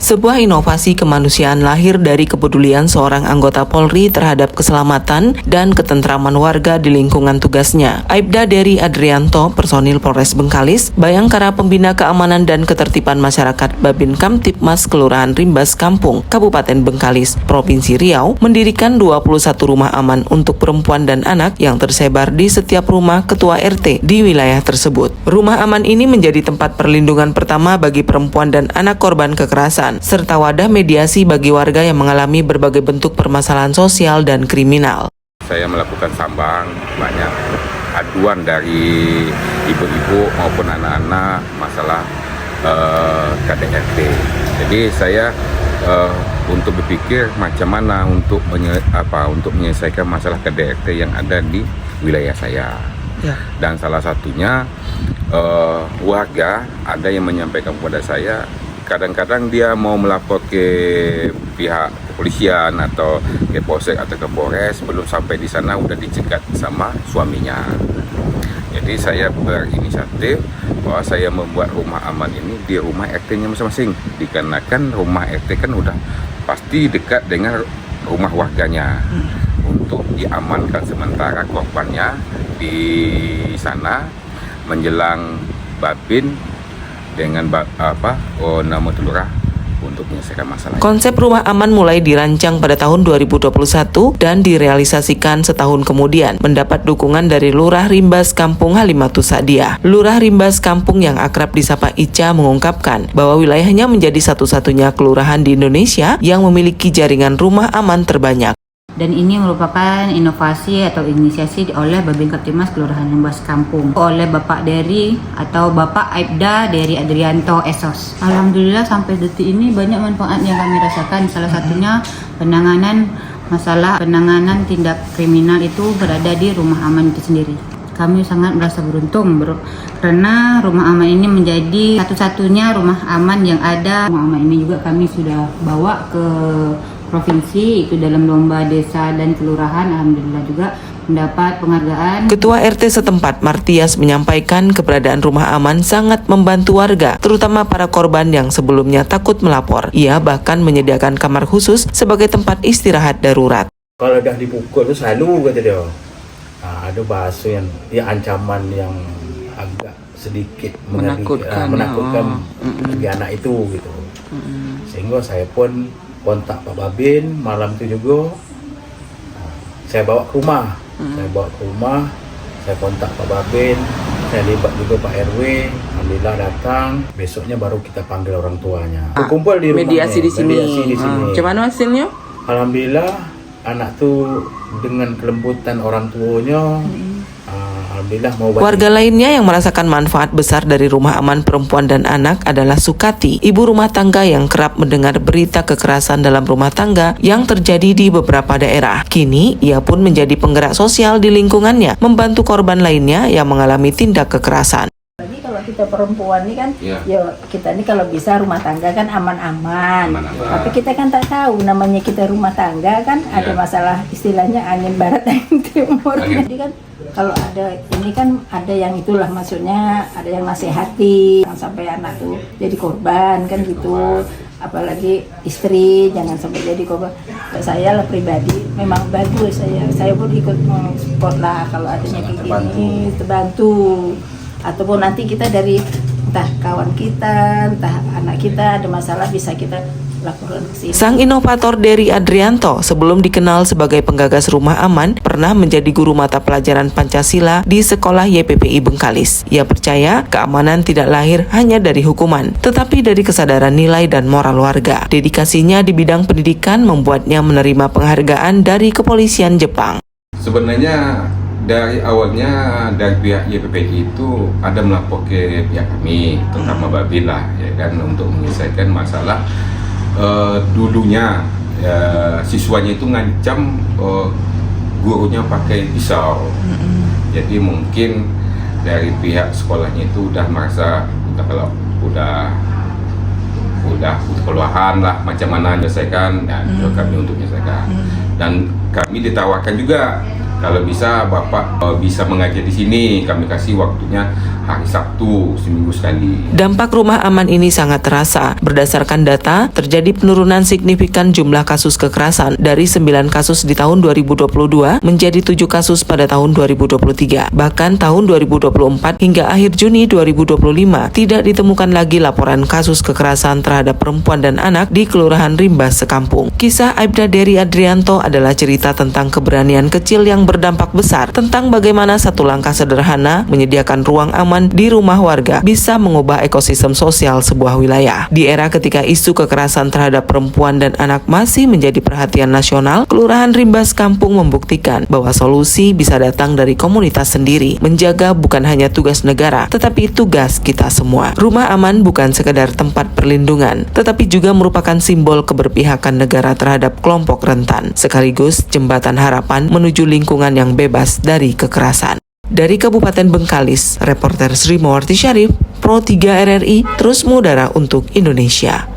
Sebuah inovasi kemanusiaan lahir dari kepedulian seorang anggota Polri terhadap keselamatan dan ketentraman warga di lingkungan tugasnya. Aibda Dery Adrianto, personil Polres Bengkalis, Bayangkara Pembina Keamanan dan Ketertiban Masyarakat Babin Kamtipmas Kelurahan Rimbas Kampung, Kabupaten Bengkalis, Provinsi Riau, mendirikan 21 rumah aman untuk perempuan dan anak yang tersebar di setiap rumah ketua RT di wilayah tersebut. Rumah aman ini menjadi tempat perlindungan pertama bagi perempuan dan anak korban kekerasan, serta wadah mediasi bagi warga yang mengalami berbagai bentuk permasalahan sosial dan kriminal. Saya melakukan sambang, banyak aduan dari ibu-ibu maupun anak-anak masalah KDRT. Jadi saya untuk berpikir macam mana untuk menyelesaikan masalah KDRT yang ada di wilayah saya. Ya. Dan salah satunya warga ada yang menyampaikan kepada saya, kadang-kadang dia mau melapor ke pihak kepolisian atau ke Polsek atau ke Polres, belum sampai di sana udah dicegat sama suaminya. Jadi saya berinisiatif bahwa saya membuat rumah aman ini di rumah RT-nya masing-masing, dikarenakan rumah RT kan udah pasti dekat dengan rumah warganya, untuk diamankan sementara korbannya di sana menjelang Babin dengan nama telurah untuk menyelesaikan masalah. Konsep rumah aman mulai dirancang pada tahun 2021 dan direalisasikan setahun kemudian, mendapat dukungan dari Lurah Rimbas Kampung Halimatus Sa'diah. Lurah Rimbas Kampung yang akrab disapa Ica mengungkapkan bahwa wilayahnya menjadi satu-satunya kelurahan di Indonesia yang memiliki jaringan rumah aman terbanyak. Dan ini merupakan inovasi atau inisiasi oleh Babin Kamtipmas Kelurahan Rimbas Kampung oleh Bapak Dery atau Bapak Aibda Dery Adrianto SOS. Alhamdulillah sampai detik ini banyak manfaat yang kami rasakan. Salah satunya penanganan tindak kriminal itu berada di rumah aman itu sendiri. Kami sangat merasa beruntung karena rumah aman ini menjadi satu-satunya rumah aman yang ada. Rumah aman ini juga kami sudah bawa ke provinsi, itu dalam lomba desa dan kelurahan. Alhamdulillah juga mendapat penghargaan. Ketua RT setempat Martias menyampaikan keberadaan rumah aman sangat membantu warga, terutama para korban yang sebelumnya takut melapor. Ia bahkan menyediakan kamar khusus sebagai tempat istirahat darurat. Kalau dah dipukul itu selalu kata dia, ada bahasa yang ancaman yang agak sedikit menakutkan bagi anak itu gitu. Sehingga saya pun kontak Pak Babin malam itu juga, saya bawa ke rumah. Saya kontak Pak Babin, saya libat juga Pak RW. Alhamdulillah datang, besoknya baru kita panggil orang tuanya. Berkumpul di rumahnya. Mediasi di sini. Macam mana hasilnya? Alhamdulillah anak tuh dengan kelembutan orang tuanya, alhamdulillah mau bantu. Warga lainnya yang merasakan manfaat besar dari rumah aman perempuan dan anak adalah Sukati, ibu rumah tangga yang kerap mendengar berita kekerasan dalam rumah tangga yang terjadi di beberapa daerah. Kini, ia pun menjadi penggerak sosial di lingkungannya, membantu korban lainnya yang mengalami tindak kekerasan. Jadi kalau kita perempuan ini kan, ya kita ini kalau bisa rumah tangga kan aman-aman. Tapi kita kan tak tahu namanya kita rumah tangga kan ada masalah istilahnya angin barat angin timur. Jadi kan kalau ada ini kan ada yang itulah maksudnya ada yang nasihati jangan sampai anak tuh jadi korban kan gitu, apalagi istri jangan sampai jadi korban. Saya lah pribadi memang bagus, saya pun ikut support lah kalau adanya kayak gini, terbantu. Ataupun nanti kita dari entah kawan kita, entah anak kita ada masalah bisa kita laporan ke sini. Sang inovator Dery Adrianto sebelum dikenal sebagai penggagas rumah aman pernah menjadi guru mata pelajaran Pancasila di sekolah YPPI Bengkalis. Ia percaya keamanan tidak lahir hanya dari hukuman, tetapi dari kesadaran nilai dan moral warga. Dedikasinya di bidang pendidikan membuatnya menerima penghargaan dari kepolisian Jepang. Sebenarnya dari awalnya dari pihak YPPI itu ada melapor ke pihak kami, terutama Babin lah, ya kan, untuk menyelesaikan masalah dulunya siswanya itu ngancam gurunya pakai pisau. Jadi mungkin dari pihak sekolahnya itu udah merasa udah keluhan lah macam mana menyelesaikan, dan kami untuk menyelesaikan. Dan kami ditawarkan juga Kalau bisa Bapak bisa mengajar di sini, kami kasih waktunya hari Sabtu seminggu sekali. Dampak rumah aman ini sangat terasa. Berdasarkan data, terjadi penurunan signifikan jumlah kasus kekerasan dari 9 kasus di tahun 2022 menjadi 7 kasus pada tahun 2023. Bahkan tahun 2024 hingga akhir Juni 2025 tidak ditemukan lagi laporan kasus kekerasan terhadap perempuan dan anak di Kelurahan Rimbas Sekampung. Kisah Aibda Dery Adrianto adalah cerita tentang keberanian kecil yang berdampak besar, tentang bagaimana satu langkah sederhana menyediakan ruang aman di rumah warga bisa mengubah ekosistem sosial sebuah wilayah. Di era ketika isu kekerasan terhadap perempuan dan anak masih menjadi perhatian nasional, Kelurahan Rimbas Kampung membuktikan bahwa solusi bisa datang dari komunitas sendiri. Menjaga bukan hanya tugas negara, tetapi tugas kita semua. Rumah aman bukan sekedar tempat perlindungan, tetapi juga merupakan simbol keberpihakan negara terhadap kelompok rentan, sekaligus jembatan harapan menuju lingkungan yang bebas dari kekerasan. Dari Kabupaten Bengkalis, reporter Sri Mawarti Syarif, Pro 3 RRI, terus mengudara untuk Indonesia.